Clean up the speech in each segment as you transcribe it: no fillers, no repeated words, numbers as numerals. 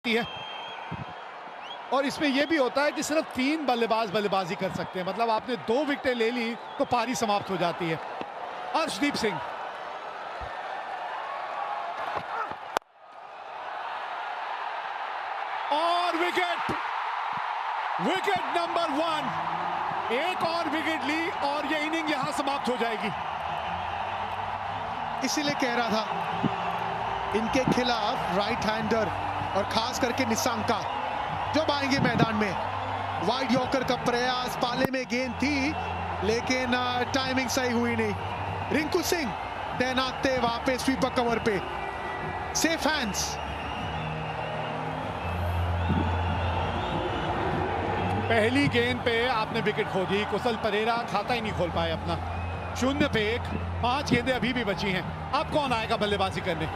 है। और इसमें यह भी होता है कि सिर्फ 3 बल्लेबाज बल्लेबाजी कर सकते हैं, मतलब आपने 2 विकेटें ले ली तो पारी समाप्त हो जाती है। अर्शदीप सिंह और विकेट नंबर 1, एक और विकेट ली और ये इनिंग यहां समाप्त हो जाएगी। इसीलिए कह रहा था इनके खिलाफ राइट हैंडर और खास करके निशंका जब आएंगे मैदान में, वाइड यॉर्कर का प्रयास, पाले में गेंद थी लेकिन टाइमिंग सही हुई नहीं। रिंकू सिंह तैनात थे वहां पे स्वीपर कवर पे, सेफ हैंड्स। पहली गेंद पे आपने विकेट खो दी, कुशल परेरा खाता ही नहीं खोल पाए अपना। 0 पे 1, 5 गेंदें अभी भी बची हैं। अब कौन आएगा बल्लेबाजी करने?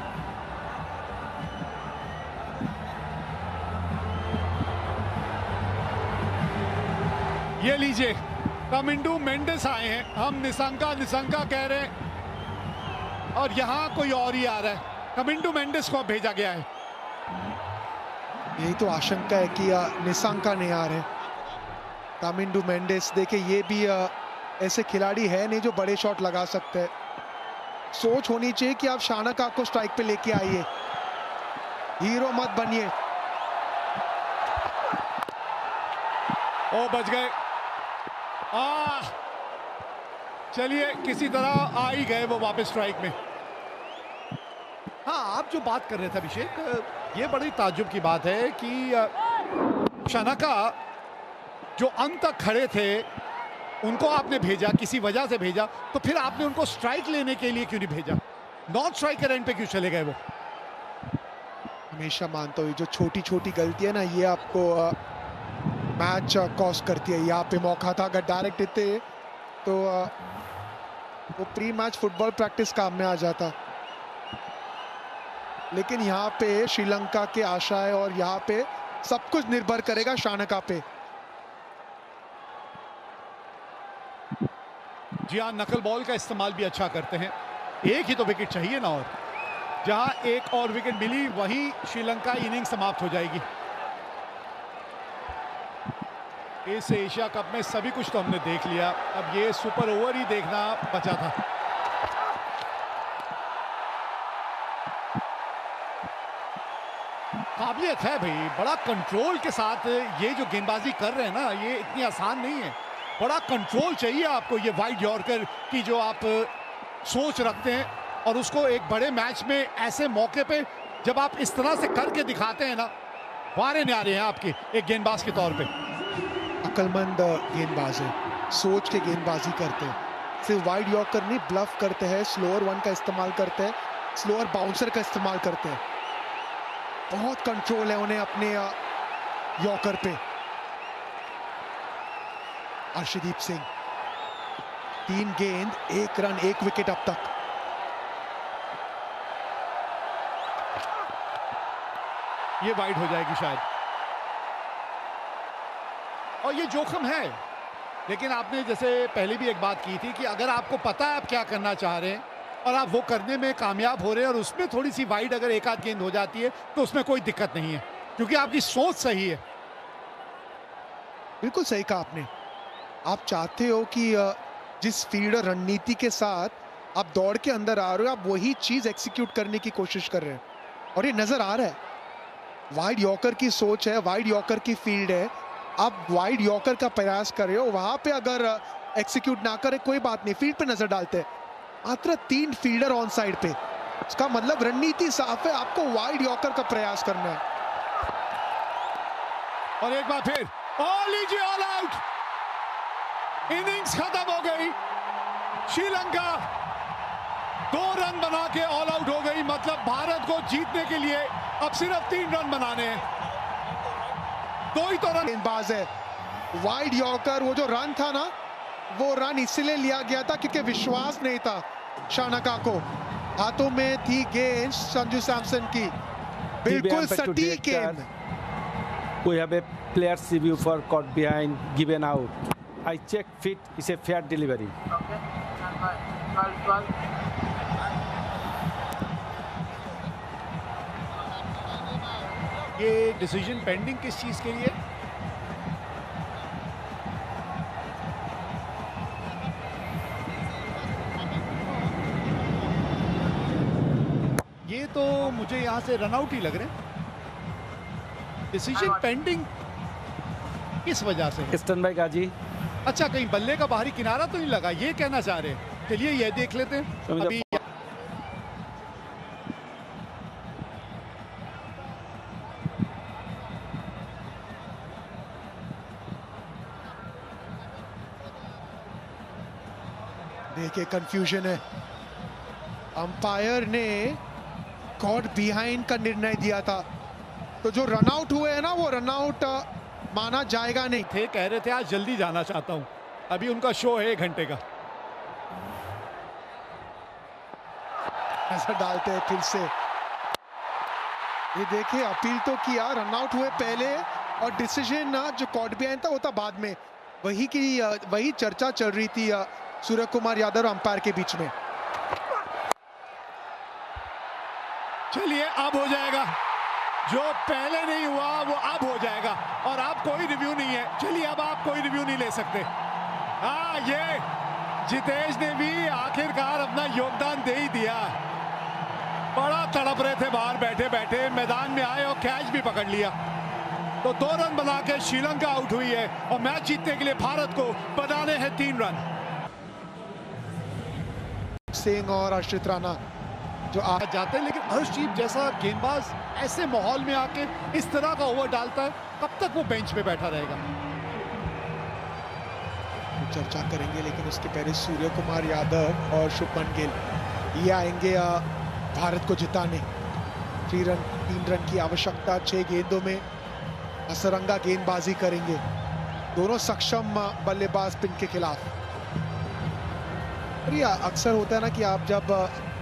ये लीजिए, कमिंडू मेंडिस आए हैं। हम निशंका कह रहे हैं और यहां कोई और ही आ रहा है। कमिंडू मेंडिस को भेजा गया है। यही तो आशंका है कि निशंका नहीं आ रहे। कमिंडू मेंडिस देखिए, ये भी ऐसे खिलाड़ी है नहीं जो बड़े शॉट लगा सकते हैं। सोच होनी चाहिए कि आप शानका को स्ट्राइक पे लेके आइए, हीरो मत बनिए। ओ बच गए। चलिए, किसी तरह आ ही गए वो वापस स्ट्राइक में। हाँ, आप जो बात कर रहे थे अभिषेक, ये बड़ी ताज्जुब की बात है कि शानका जो अंत तक खड़े थे उनको आपने भेजा, किसी वजह से भेजा, तो फिर आपने उनको स्ट्राइक लेने के लिए क्यों नहीं भेजा? नॉन स्ट्राइकर एंड पे क्यों चले गए वो? हमेशा मानता हूँ जो छोटी छोटी गलती है ना, ये आपको मैच कॉस्ट करती है। यहाँ पे मौका था, अगर डायरेक्ट देते तो वो प्री मैच फुटबॉल प्रैक्टिस काम में आ जाता। लेकिन यहाँ पे श्रीलंका के आशा है और यहाँ पे सब कुछ निर्भर करेगा शानका पे। जी हाँ, नकल बॉल का इस्तेमाल भी अच्छा करते हैं। एक ही तो विकेट चाहिए ना, और जहां एक और विकेट मिली वहीं श्रीलंका इनिंग समाप्त हो जाएगी। इस एशिया कप में सभी कुछ तो हमने देख लिया, अब ये सुपर ओवर ही देखना बचा था। काबिलियत है भाई, बड़ा कंट्रोल के साथ ये जो गेंदबाजी कर रहे हैं ना, ये इतनी आसान नहीं है। बड़ा कंट्रोल चाहिए आपको, ये वाइड यॉर्कर की जो आप सोच रखते हैं, और उसको एक बड़े मैच में ऐसे मौके पे जब आप इस तरह से करके दिखाते हैं ना, वारे न्यारे हैं आपके एक गेंदबाज के तौर पे। अक्लमंद गेंदबाज है, सोच के गेंदबाजी करते हैं, सिर्फ वाइड यॉर्कर नहीं, ब्लफ करते हैं, स्लोअर 1 का इस्तेमाल करते हैं, स्लोअर बाउंसर का इस्तेमाल करते हैं। बहुत कंट्रोल है उन्हें अपने यॉर्कर पे। अर्शदीप सिंह 3 गेंद 1 रन 1 विकेट अब तक। ये वाइड हो जाएगी शायद, और ये जोखिम है। लेकिन आपने जैसे पहले भी एक बात की थी कि अगर आपको पता है आप क्या करना चाह रहे हैं और आप वो करने में कामयाब हो रहे हैं, और उसमें थोड़ी सी वाइड अगर एक आध गेंद हो जाती है तो उसमें कोई दिक्कत नहीं है, क्योंकि आपकी सोच सही है। बिल्कुल सही कहा आपने। आप चाहते हो कि जिस फील्डर रणनीति के साथ आप दौड़ के अंदर आ रहे हो, आप वही चीज एक्सिक्यूट करने की कोशिश कर रहे हैं, और ये नजर आ रहा है। वाइड यॉर्कर की सोच है, वाइड यॉर्कर की फील्ड है, आप वाइड यॉर्कर का प्रयास कर रहे हो। वहां पे अगर एक्सिक्यूट ना करे कोई बात नहीं, फील्ड पे नजर डालते हैं। मात्र 3 फील्डर ऑन साइड पे, इसका मतलब रणनीति साफ है, आपको वाइड यॉर्कर का प्रयास करना है। और एक बार फिर लीजिए, ऑल आउट। इनिंग्स खत्म हो गई। श्रीलंका 2 रन बना के ऑल आउट हो गई, मतलब भारत को जीतने के लिए अब सिर्फ 3 रन बनाने हैं। 2 ही तो रन। गेंदबाज है, वाइड यॉर्कर, वो जो रन था ना, वो रन इसलिए लिया गया था क्योंकि विश्वास नहीं था शानका को। हाथों में थी गेंद संजू सैमसन की, बिल्कुल सटीक गेंद। We have a player's review for caught behind, given out. I check fit, it's a fair delivery. Okay. 12. ये डिसीजन पेंडिंग किस चीज के लिए? ये तो मुझे यहां से रनआउट ही लग रहे हैं। डिसीजन पेंडिंग किस वजह से? स्टन बाय गाजी। अच्छा, कहीं बल्ले का बाहरी किनारा तो नहीं लगा, ये कहना चाह रहे हैं। चलिए ये देख लेते हैं अभी। देखिए कंफ्यूजन है, अंपायर ने कॉट बिहाइंड का निर्णय दिया था, तो जो रनआउट हुए हैं ना वो रनआउट माना जाएगा नहीं। थे कह रहे थे आज जल्दी जाना चाहता हूं, अभी उनका शो है 1 घंटे का। ऐसा डालते हैं फिर से, ये देखिए अपील तो किया, रनआउट हुए पहले और डिसीजन जो कॉट बिहाइंड था वो था बाद में। वही चर्चा चल रही थी सूर्य कुमार यादव और अंपायर के बीच में। चलिए अब हो जाएगा, जो पहले नहीं हुआ वो अब हो जाएगा, और अब कोई रिव्यू नहीं है। चलिए अब आप कोई रिव्यू नहीं ले सकते। हाँ, ये जितेश ने भी आखिरकार अपना योगदान दे ही दिया। बड़ा तड़प रहे थे बाहर बैठे बैठे, मैदान में आए और कैच भी पकड़ लिया। तो 2 रन बना के श्रीलंका आउट हुई है और मैच जीतने के लिए भारत को बनाने हैं 3 रन। सिंह और अर्षित राणा जो आ जाते हैं, लेकिन हर्षदीप जैसा गेंदबाज ऐसे माहौल में आके इस तरह का ओवर डालता है, कब तक वो बेंच पे बैठा रहेगा? चर्चा करेंगे, लेकिन उसके पहले सूर्य कुमार यादव और शुभमन गिल ये आएंगे भारत को जिताने। 3 रन की आवश्यकता 6 गेंदों में, असरंगा गेंदबाजी करेंगे दोनों सक्षम बल्लेबाज स्पिन के खिलाफ। ये अक्सर होता है ना कि आप जब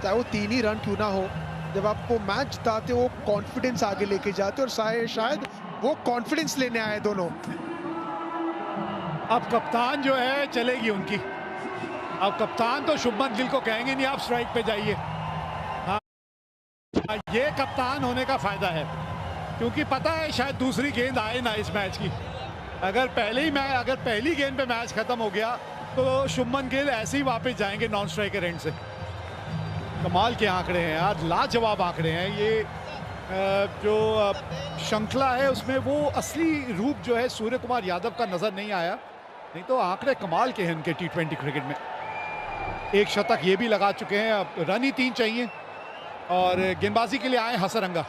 चाहे वो 3 ही रन क्यों ना हो, जब आपको मैच जिताते हो कॉन्फिडेंस आगे लेके जाते और शायद वो कॉन्फिडेंस लेने आए दोनों। अब कप्तान जो है चलेगी उनकी, अब कप्तान तो शुभमन गिल को कहेंगे नहीं आप स्ट्राइक पे जाइए। हाँ, ये कप्तान होने का फायदा है, क्योंकि पता है शायद दूसरी गेंद आए ना इस मैच की। अगर पहली गेंद पे मैच खत्म हो गया तो शुभमन गिल ऐसे ही वापस जाएंगे नॉन स्ट्राइकर एंड से। कमाल के आंकड़े हैं यार, लाजवाब आंकड़े हैं। ये जो श्रृंखला है उसमें वो असली रूप जो है सूर्य कुमार यादव का नजर नहीं आया, नहीं तो आंकड़े कमाल के हैं उनके T20 क्रिकेट में। 1 शतक ये भी लगा चुके हैं, अब रन ही 3 चाहिए और गेंदबाजी के लिए आए हसरंगा।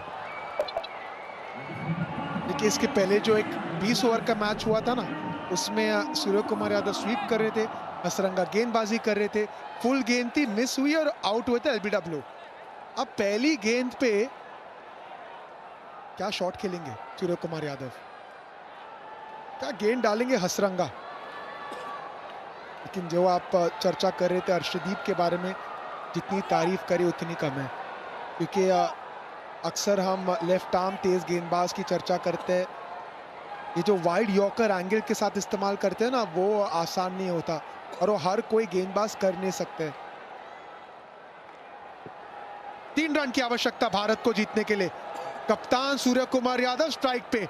देखिए इसके पहले जो एक 20 ओवर का मैच हुआ था ना, उसमें सूर्य कुमार यादव स्वीप कर रहे थे, हसरंगा गेंदबाजी कर रहे थे, फुल गेंद थी, मिस हुई और आउट हुए थे LBW। अब पहली गेंद पे क्या शॉट खेलेंगे सूर्य कुमार यादव, क्या गेंद डालेंगे हसरंगा। लेकिन जो आप चर्चा कर रहे थे अर्शदीप के बारे में, जितनी तारीफ करें उतनी कम है, क्योंकि अक्सर हम लेफ्ट आर्म तेज गेंदबाज की चर्चा करते हैं। ये जो वाइड यॉर्कर एंगल के साथ इस्तेमाल करते हैं ना, वो आसान नहीं होता और वो हर कोई गेंदबाज कर नहीं सकते। 3 रन की आवश्यकता भारत को जीतने के लिए। कप्तान सूर्य कुमार यादव स्ट्राइक पे।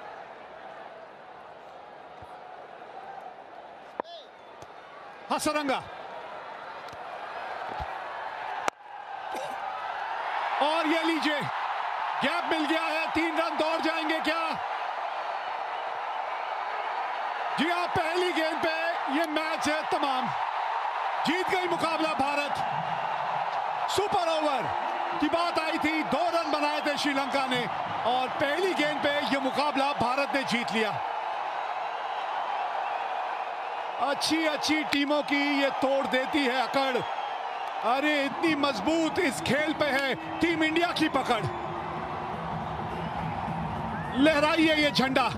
हसरंगा और ये लीजिए, गैप मिल गया है, 3 रन दौड़ जाएंगे क्या? जी हाँ, पहली गेंद पे ये मैच है तमाम, जीत गई मुकाबला भारत। सुपर ओवर की बात आई थी, 2 रन बनाए थे श्रीलंका ने और पहली गेंद पे ये मुकाबला भारत ने जीत लिया। अच्छी टीमों की ये तोड़ देती है अकड़। अरे इतनी मजबूत इस खेल पे है टीम इंडिया की पकड़। लहराइए ये झंडा,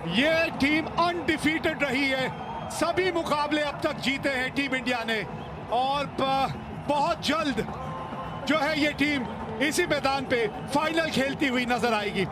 ये टीम अनडिफीटेड रही है, सभी मुकाबले अब तक जीते हैं टीम इंडिया ने और बहुत जल्द जो है ये टीम इसी मैदान पे फाइनल खेलती हुई नजर आएगी।